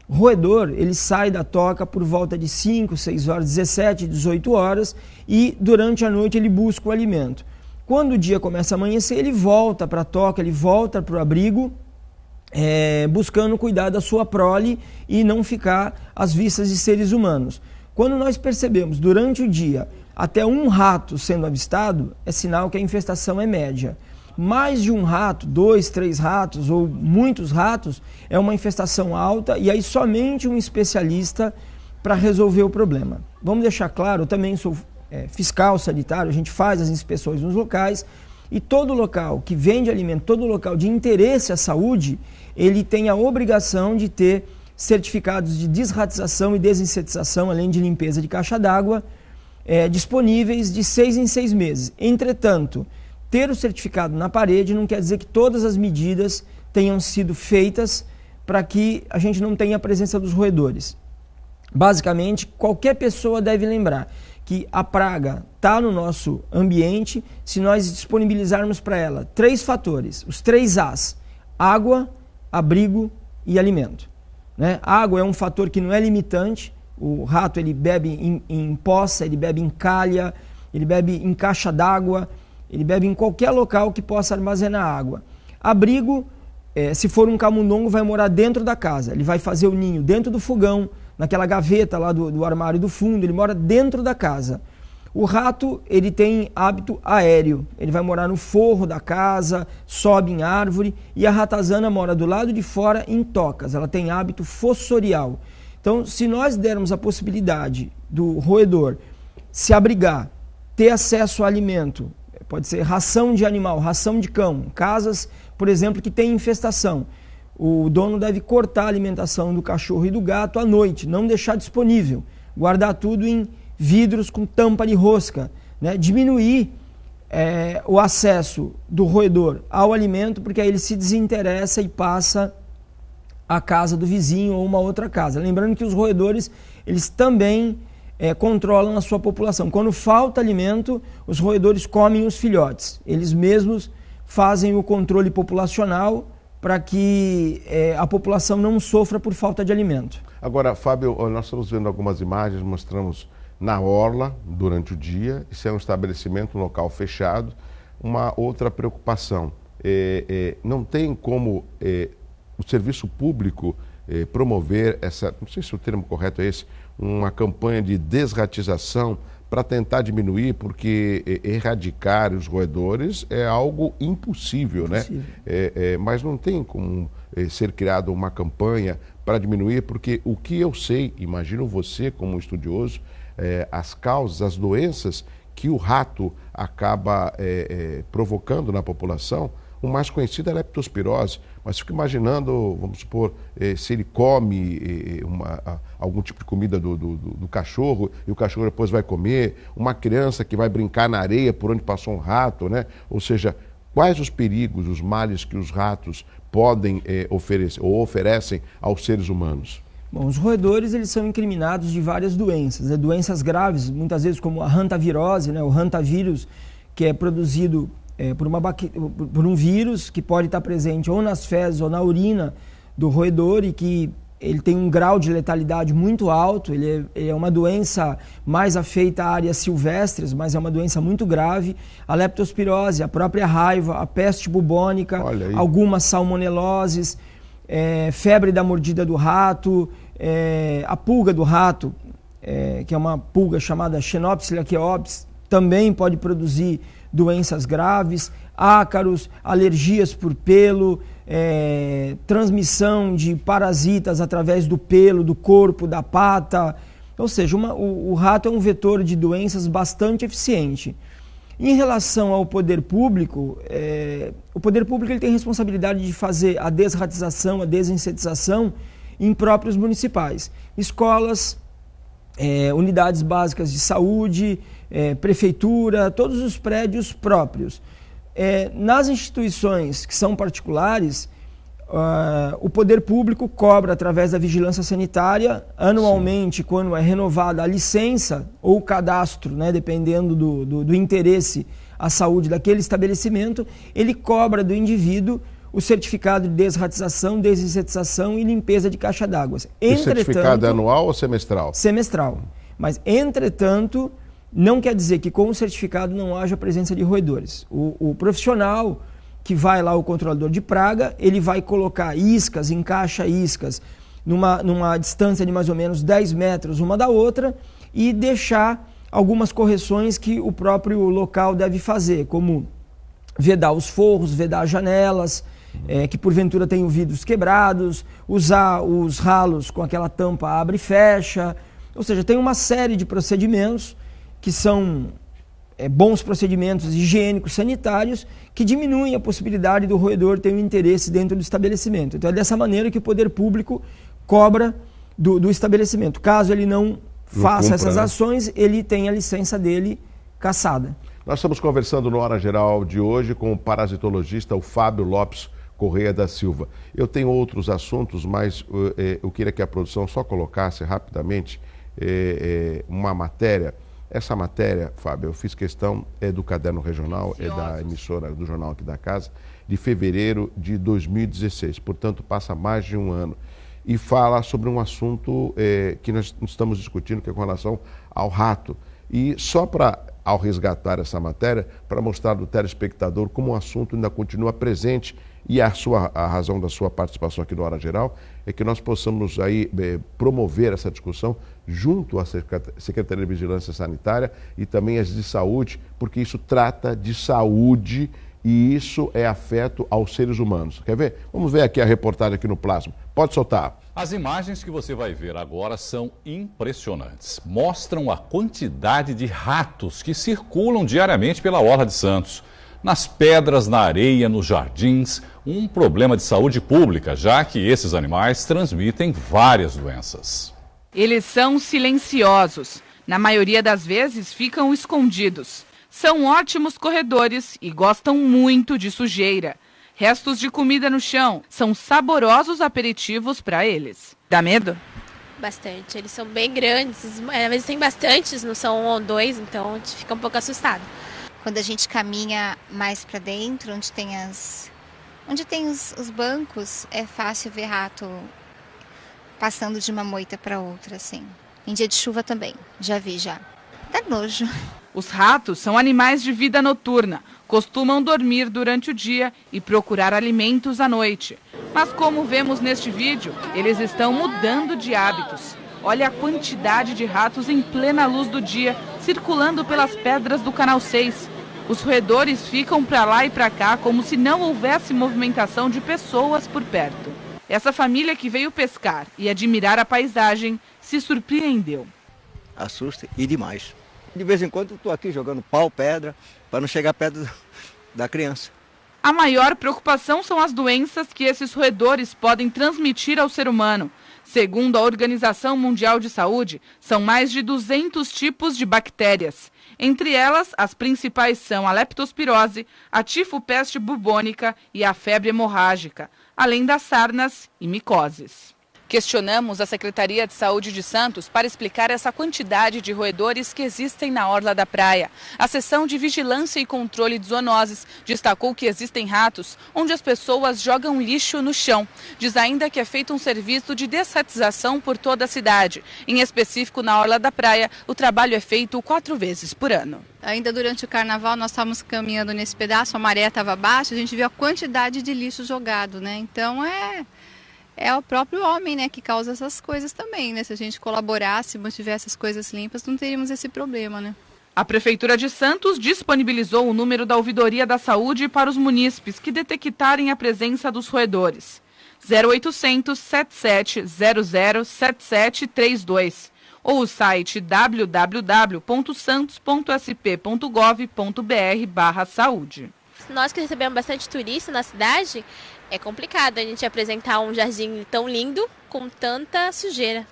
O roedor, ele sai da toca por volta de 5, 6 horas, 17, 18 horas e durante a noite ele busca o alimento. Quando o dia começa a amanhecer, ele volta para a toca, ele volta para o abrigo, buscando cuidar da sua prole e não ficar às vistas de seres humanos. Quando nós percebemos durante o dia até um rato sendo avistado, é sinal que a infestação é média. Mais de um rato, 2, 3 ratos ou muitos ratos, é uma infestação alta e aí somente um especialista para resolver o problema. Vamos deixar claro, eu também sou fiscal sanitário, a gente faz as inspeções nos locais e todo local que vende alimento, todo local de interesse à saúde, ele tem a obrigação de ter certificados de desratização e desinsetização, além de limpeza de caixa d'água, disponíveis de 6 em 6 meses. Entretanto, ter o certificado na parede não quer dizer que todas as medidas tenham sido feitas para que a gente não tenha a presença dos roedores. Basicamente, qualquer pessoa deve lembrar que a praga está no nosso ambiente se nós disponibilizarmos para ela 3 fatores, os 3 As: água, abrigo e alimento. Né? Água é um fator que não é limitante. O rato ele bebe em poça, ele bebe em calha, ele bebe em caixa d'água, ele bebe em qualquer local que possa armazenar água. Abrigo, se for um camundongo, vai morar dentro da casa, ele vai fazer o ninho dentro do fogão, naquela gaveta lá do armário do fundo, ele mora dentro da casa. O rato, ele tem hábito aéreo, ele vai morar no forro da casa, sobe em árvore, e a ratazana mora do lado de fora em tocas, ela tem hábito fossorial. Então, se nós dermos a possibilidade do roedor se abrigar, ter acesso a alimento, pode ser ração de animal, ração de cão, casas, por exemplo, que tem infestação, o dono deve cortar a alimentação do cachorro e do gato à noite, não deixar disponível, guardar tudo em vidros com tampa de rosca, né? Diminuir o acesso do roedor ao alimento, porque aí ele se desinteressa e passa à casa do vizinho ou uma outra casa. Lembrando que os roedores, eles também controlam a sua população. Quando falta alimento, os roedores comem os filhotes. Eles mesmos fazem o controle populacional para que a população não sofra por falta de alimento. Agora, Fábio, nós estamos vendo algumas imagens, mostramos na orla durante o dia, isso é um estabelecimento, um local fechado. Uma outra preocupação, não tem como o serviço público promover essa, não sei se o termo correto é esse, uma campanha de desratização para tentar diminuir, porque erradicar os roedores é algo impossível, né? Mas não tem como ser criada uma campanha para diminuir, porque o que eu sei, imagino você como estudioso, as causas, as doenças que o rato acaba provocando na população, o mais conhecido é a leptospirose, mas fico imaginando, vamos supor, se ele come algum tipo de comida do cachorro e o cachorro depois vai comer, uma criança que vai brincar na areia por onde passou um rato, né? Ou seja, quais os perigos, os males que os ratos podem oferecer ou oferecem aos seres humanos? Bom, os roedores, eles são incriminados de várias doenças, né? Doenças graves, muitas vezes como a hantavirose, né? O hantavírus, que é produzido por um vírus que pode estar presente ou nas fezes ou na urina do roedor e que ele tem um grau de letalidade muito alto, ele é uma doença mais afeita a áreas silvestres, mas é uma doença muito grave. A leptospirose, a própria raiva, a peste bubônica, algumas salmoneloses, febre da mordida do rato, a pulga do rato, que é uma pulga chamada Xenopsis laqueopsis, também pode produzir doenças graves, ácaros, alergias por pelo, transmissão de parasitas através do pelo, do corpo, da pata. Ou seja, o rato é um vetor de doenças bastante eficiente. Em relação ao poder público, o poder público ele tem responsabilidade de fazer a desratização, a desinsetização em próprios municipais. Escolas, unidades básicas de saúde, prefeitura, todos os prédios próprios. Nas instituições que são particulares, o poder público cobra através da vigilância sanitária, anualmente, sim, quando é renovada a licença ou o cadastro, né, dependendo do interesse à saúde daquele estabelecimento, ele cobra do indivíduo o certificado de desratização, desinsetização e limpeza de caixa d'água. O certificado é anual ou semestral? Semestral. Mas, entretanto, não quer dizer que com o certificado não haja presença de roedores. O profissional que vai lá, o controlador de praga, ele vai colocar iscas, encaixa iscas numa distância de mais ou menos 10 metros uma da outra e deixar algumas correções que o próprio local deve fazer, como vedar os forros, vedar janelas, que porventura tenham vidros quebrados, usar os ralos com aquela tampa abre e fecha. Ou seja, tem uma série de procedimentos que são bons procedimentos higiênicos, sanitários, que diminuem a possibilidade do roedor ter um interesse dentro do estabelecimento. Então é dessa maneira que o poder público cobra do estabelecimento. Caso ele não faça essas ações, ele tem a licença dele cassada. Nós estamos conversando no Hora Geral de hoje com o parasitologista, o Fábio Lopes Correia da Silva. Eu tenho outros assuntos, mas eu queria que a produção só colocasse rapidamente uma matéria. Essa matéria, Fábio, eu fiz questão, é do Caderno Regional, é da emissora do jornal aqui da casa, de fevereiro de 2016, portanto passa mais de um ano. E fala sobre um assunto que nós estamos discutindo, que é com relação ao rato. E só para ao resgatar essa matéria para mostrar ao telespectador como o assunto ainda continua presente e a razão da sua participação aqui no Hora Geral é que nós possamos aí promover essa discussão junto à Secretaria de Vigilância Sanitária e também as de saúde, porque isso trata de saúde e isso é afeto aos seres humanos. Quer ver? Vamos ver aqui a reportagem aqui no Plasma. Pode soltar. As imagens que você vai ver agora são impressionantes. Mostram a quantidade de ratos que circulam diariamente pela Orla de Santos. Nas pedras, na areia, nos jardins, um problema de saúde pública, já que esses animais transmitem várias doenças. Eles são silenciosos. Na maioria das vezes ficam escondidos. São ótimos corredores e gostam muito de sujeira. Restos de comida no chão são saborosos aperitivos para eles. Dá medo? Bastante. Eles são bem grandes. Às vezes tem bastantes, não são um ou dois, então a gente fica um pouco assustado. Quando a gente caminha mais para dentro, onde tem os bancos, é fácil ver rato passando de uma moita para outra, assim. Em dia de chuva também, já vi já. Dá nojo. Os ratos são animais de vida noturna, costumam dormir durante o dia e procurar alimentos à noite. Mas como vemos neste vídeo, eles estão mudando de hábitos. Olha a quantidade de ratos em plena luz do dia, circulando pelas pedras do Canal 6. Os roedores ficam para lá e para cá como se não houvesse movimentação de pessoas por perto. Essa família que veio pescar e admirar a paisagem se surpreendeu. Assusta e demais. De vez em quando eu estou aqui jogando pau, pedra, para não chegar perto da criança. A maior preocupação são as doenças que esses roedores podem transmitir ao ser humano. Segundo a Organização Mundial de Saúde, são mais de 200 tipos de bactérias. Entre elas, as principais são a leptospirose, a tifo-peste bubônica e a febre hemorrágica, além das sarnas e micoses. Questionamos a Secretaria de Saúde de Santos para explicar essa quantidade de roedores que existem na orla da praia. A seção de Vigilância e Controle de Zoonoses destacou que existem ratos onde as pessoas jogam lixo no chão. Diz ainda que é feito um serviço de dessatização por toda a cidade. Em específico, na orla da praia, o trabalho é feito 4 vezes por ano. Ainda durante o carnaval, nós estávamos caminhando nesse pedaço, a maré estava baixa, a gente viu a quantidade de lixo jogado, né? Então é o próprio homem, né, que causa essas coisas também, né? Se a gente colaborasse, mantivesse as coisas limpas, não teríamos esse problema, né? A Prefeitura de Santos disponibilizou o número da Ouvidoria da Saúde para os munícipes que detectarem a presença dos roedores. 0800 7700 7732 ou o site www.santos.sp.gov.br/saúde. Nós que recebemos bastante turista na cidade, é complicado a gente apresentar um jardim tão lindo com tanta sujeira.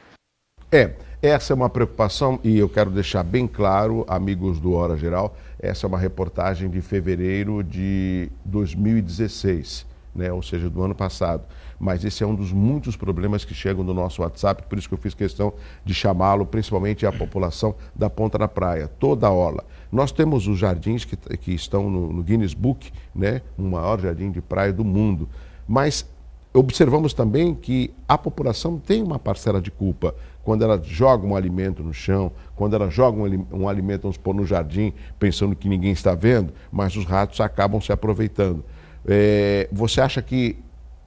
Essa é uma preocupação e eu quero deixar bem claro, amigos do Hora Geral, essa é uma reportagem de fevereiro de 2016, né? Ou seja, do ano passado. Mas esse é um dos muitos problemas que chegam no nosso WhatsApp, por isso que eu fiz questão de chamá-lo, principalmente a população da Ponta da Praia, toda a orla. Nós temos os jardins que estão no Guinness Book, né? O maior jardim de praia do mundo. Mas observamos também que a população tem uma parcela de culpa quando ela joga um alimento no chão, quando ela joga um alimento, vamos supor, no jardim, pensando que ninguém está vendo, mas os ratos acabam se aproveitando. Você acha que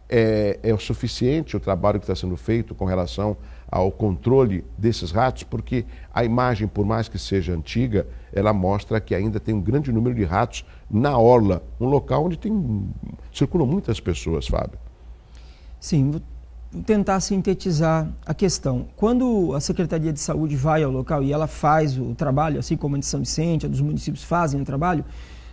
é o suficiente o trabalho que está sendo feito com relação ao controle desses ratos? Porque a imagem, por mais que seja antiga, ela mostra que ainda tem um grande número de ratos na orla, um local onde circulam muitas pessoas, Fábio. Sim, vou tentar sintetizar a questão. Quando a Secretaria de Saúde vai ao local e ela faz o trabalho, assim como a de São Vicente, a dos municípios fazem o trabalho,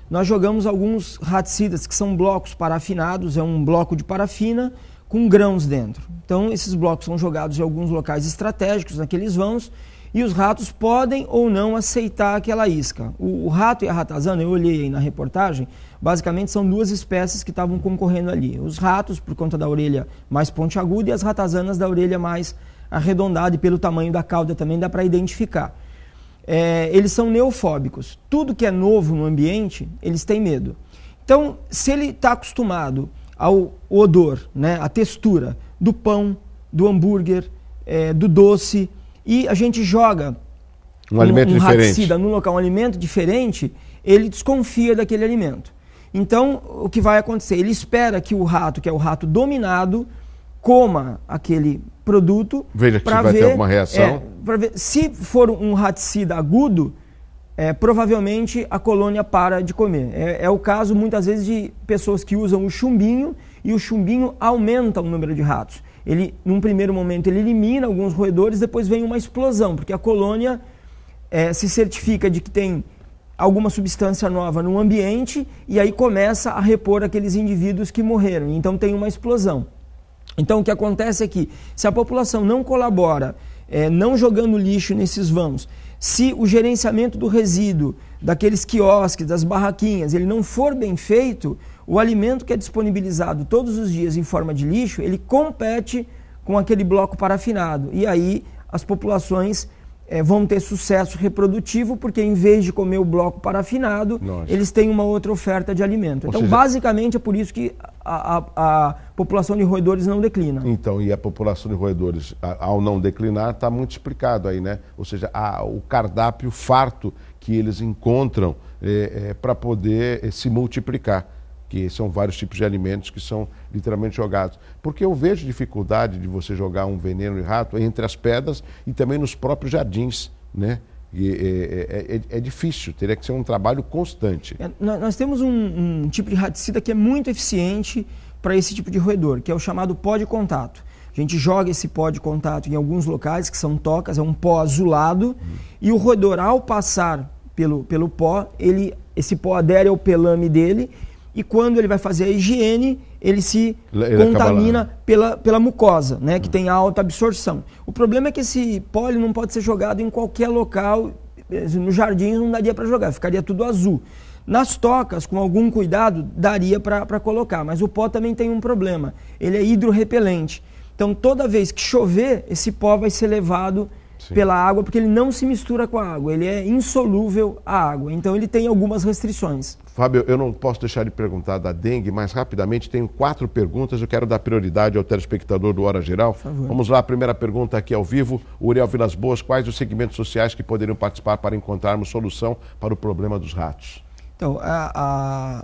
nós jogamos alguns raticidas, que são blocos parafinados, é um bloco de parafina com grãos dentro. Então, esses blocos são jogados em alguns locais estratégicos, naqueles vãos, e os ratos podem ou não aceitar aquela isca. O rato e a ratazana, eu olhei aí na reportagem, basicamente são 2 espécies que estavam concorrendo ali. Os ratos, por conta da orelha mais pontiaguda, e as ratazanas da orelha mais arredondada, e pelo tamanho da cauda também dá para identificar. Eles são neofóbicos. Tudo que é novo no ambiente, eles têm medo. Então, se ele está acostumado ao odor, né, à textura do pão, do hambúrguer, do doce, e a gente joga alimento diferente, raticida no local, um alimento diferente, ele desconfia daquele alimento. Então, o que vai acontecer? Ele espera que o rato, que é o rato dominado, coma aquele produto. Veja que vai ter alguma reação. Para ver se for um raticida agudo, provavelmente a colônia para de comer. É o caso, muitas vezes, de pessoas que usam o chumbinho e o chumbinho aumenta o número de ratos. Ele, num primeiro momento, ele elimina alguns roedores, depois vem uma explosão, porque a colônia se certifica de que tem alguma substância nova no ambiente e aí começa a repor aqueles indivíduos que morreram. Então tem uma explosão. Então o que acontece é que, se a população não colabora, não jogando lixo nesses vãos, se o gerenciamento do resíduo, daqueles quiosques, das barraquinhas, ele não for bem feito, o alimento que é disponibilizado todos os dias em forma de lixo, ele compete com aquele bloco parafinado. E aí as populações vão ter sucesso reprodutivo, porque em vez de comer o bloco parafinado, eles têm uma outra oferta de alimento. Então, basicamente, é por isso que a população de roedores não declina. Então, e a população de roedores, ao não declinar, está muito explicado aí, né? Ou seja, o cardápio farto que eles encontram para poder se multiplicar, que são vários tipos de alimentos que são literalmente jogados. Porque eu vejo dificuldade de você jogar um veneno de rato entre as pedras e também nos próprios jardins, né? É difícil, teria que ser um trabalho constante. Nós temos um tipo de raticida que é muito eficiente para esse tipo de roedor, que é o chamado pó de contato. A gente joga esse pó de contato em alguns locais, que são tocas, é um pó azulado, e o roedor, ao passar pelo pó, esse pó adere ao pelame dele, e quando ele vai fazer a higiene, ele se contamina pela mucosa, né, que tem alta absorção. O problema é que esse pó não pode ser jogado em qualquer local. No jardim não daria para jogar, ficaria tudo azul. Nas tocas, com algum cuidado, daria para colocar, mas o pó também tem um problema, ele é hidrorrepelente. Então toda vez que chover, esse pó vai ser levado pela água, porque ele não se mistura com a água, ele é insolúvel à água, então ele tem algumas restrições. Fábio, eu não posso deixar de perguntar da dengue, mas rapidamente tenho 4 perguntas, eu quero dar prioridade ao telespectador do Hora Geral. Por favor. Vamos lá, a primeira pergunta aqui ao vivo, Uriel Vilas Boas, quais os segmentos sociais que poderiam participar para encontrarmos solução para o problema dos ratos? Então,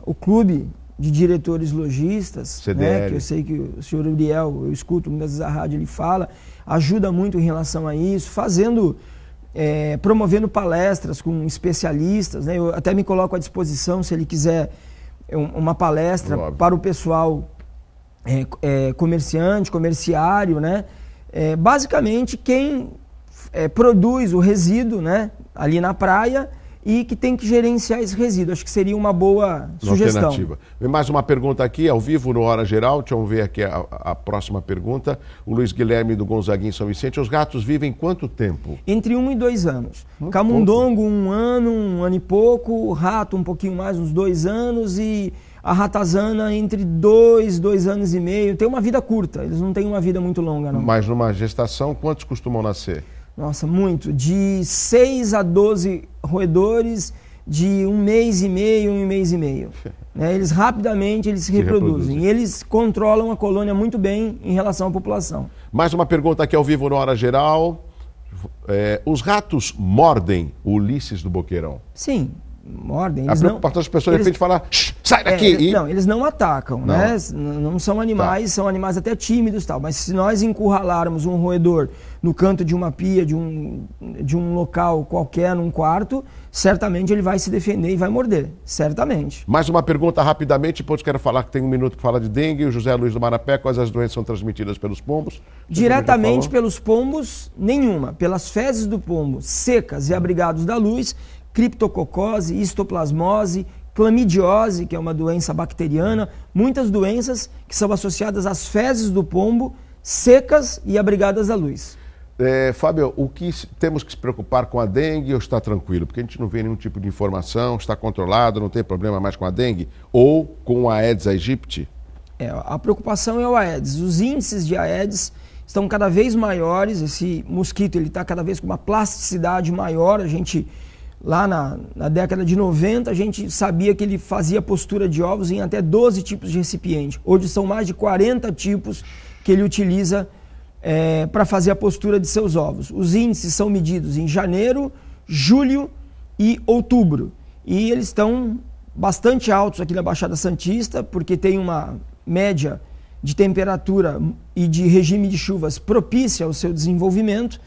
o Clube de Diretores Lojistas, né, que eu sei que o senhor Uriel, eu escuto muitas vezes a rádio, ele fala, ajuda muito em relação a isso, promovendo palestras com especialistas, né? Eu até me coloco à disposição, se ele quiser uma palestra para o pessoal comerciário, né? Basicamente, quem produz o resíduo, né, ali na praia, e que tem que gerenciar esse resíduo. Acho que seria uma boa sugestão. Alternativa. Vem mais uma pergunta aqui, ao vivo, no Hora Geral. Deixa eu ver aqui a próxima pergunta. O Luiz Guilherme do Gonzaguinha em São Vicente. Os ratos vivem quanto tempo? Entre 1 e 2 anos. Camundongo, 1 ano e pouco. O rato, um pouquinho mais, uns 2 anos. E a ratazana, entre 2 anos e meio. Tem uma vida curta. Eles não têm uma vida muito longa, não. Mas numa gestação, quantos costumam nascer? Nossa, muito. De 6 a 12 roedores, de 1 mês e meio, 1 mês e meio. Né? Eles rapidamente se reproduzem. E eles controlam a colônia muito bem em relação à população. Mais uma pergunta aqui ao vivo no Hora Geral. Os ratos mordem o Ulisses do Boqueirão? Sim, mordem. A preocupação das pessoas de repente falar, sai daqui! Não, eles não atacam, né? Não são animais, são animais até tímidos e tal. Mas se nós encurralarmos um roedor no canto de uma pia, de um local qualquer, num quarto, certamente ele vai se defender e vai morder, certamente. Mais uma pergunta rapidamente, depois quero falar que tem 1 minuto para falar de dengue. O José Luiz do Marapé, quais as doenças são transmitidas pelos pombos? Diretamente pelos pombos, nenhuma. Pelas fezes do pombo secas e abrigados da luz, criptococose, histoplasmose, clamidiose, que é uma doença bacteriana, muitas doenças que são associadas às fezes do pombo secas e abrigadas da luz. Fábio, o que temos que se preocupar com a dengue ou está tranquilo? Porque a gente não vê nenhum tipo de informação, está controlado, não tem problema mais com a dengue ou com a Aedes aegypti? A preocupação é o Aedes. Os índices de Aedes estão cada vez maiores, esse mosquito está cada vez com uma plasticidade maior. A gente, lá na década de 90, a gente sabia que ele fazia postura de ovos em até 12 tipos de recipiente. Hoje são mais de 40 tipos que ele utiliza para fazer a postura de seus ovos. Os índices são medidos em janeiro, julho e outubro. E eles estão bastante altos aqui na Baixada Santista, porque tem uma média de temperatura e de regime de chuvas propícia ao seu desenvolvimento.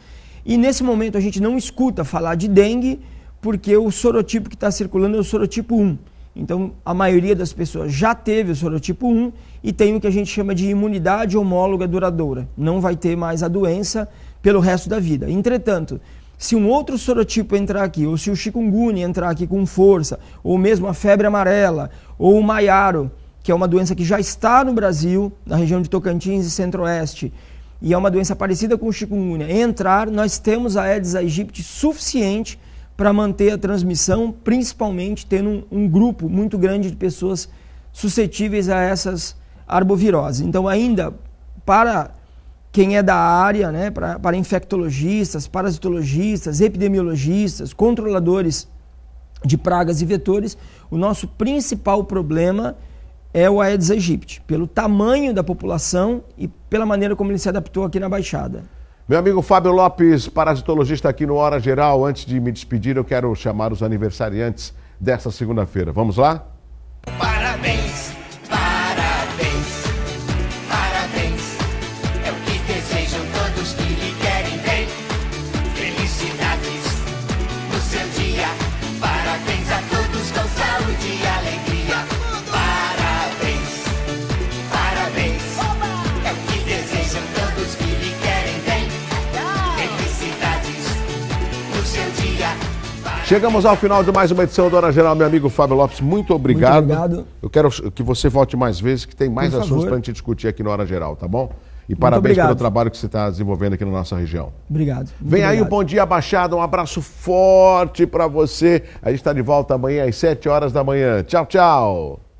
E nesse momento a gente não escuta falar de dengue, porque o sorotipo que está circulando é o sorotipo 1. Então a maioria das pessoas já teve o sorotipo 1 e tem o que a gente chama de imunidade homóloga duradoura. Não vai ter mais a doença pelo resto da vida. Entretanto, se um outro sorotipo entrar aqui, ou se o chikungunya entrar aqui com força, ou mesmo a febre amarela, ou o maiaro, que é uma doença que já está no Brasil, na região de Tocantins e Centro-Oeste, e é uma doença parecida com o chikungunya, entrar, nós temos a Aedes aegypti suficiente para manter a transmissão, principalmente tendo um grupo muito grande de pessoas suscetíveis a essas arboviroses. Então, ainda para quem é da área, né, para infectologistas, parasitologistas, epidemiologistas, controladores de pragas e vetores, o nosso principal problema é o Aedes aegypti, pelo tamanho da população e pela maneira como ele se adaptou aqui na Baixada. Meu amigo Fábio Lopes, parasitologista aqui no Hora Geral. Antes de me despedir, eu quero chamar os aniversariantes desta segunda-feira. Vamos lá? Parabéns, parabéns, parabéns. É o que desejam todos que lhe querem bem. Felicidades no seu dia. Parabéns a todos com saúde e alegria. Parabéns, parabéns. É o que desejam todos que lhe querem bem. Felicidades no seu dia. Chegamos ao final de mais uma edição do Hora Geral, meu amigo Fábio Lopes, muito obrigado. Muito obrigado. Eu quero que você volte mais vezes, que tem mais assuntos para a gente discutir aqui no Hora Geral, tá bom? E parabéns pelo trabalho que você está desenvolvendo aqui na nossa região. Obrigado. Vem aí o Bom Dia Baixada, um abraço forte para você. A gente está de volta amanhã às 7 horas da manhã. Tchau, tchau.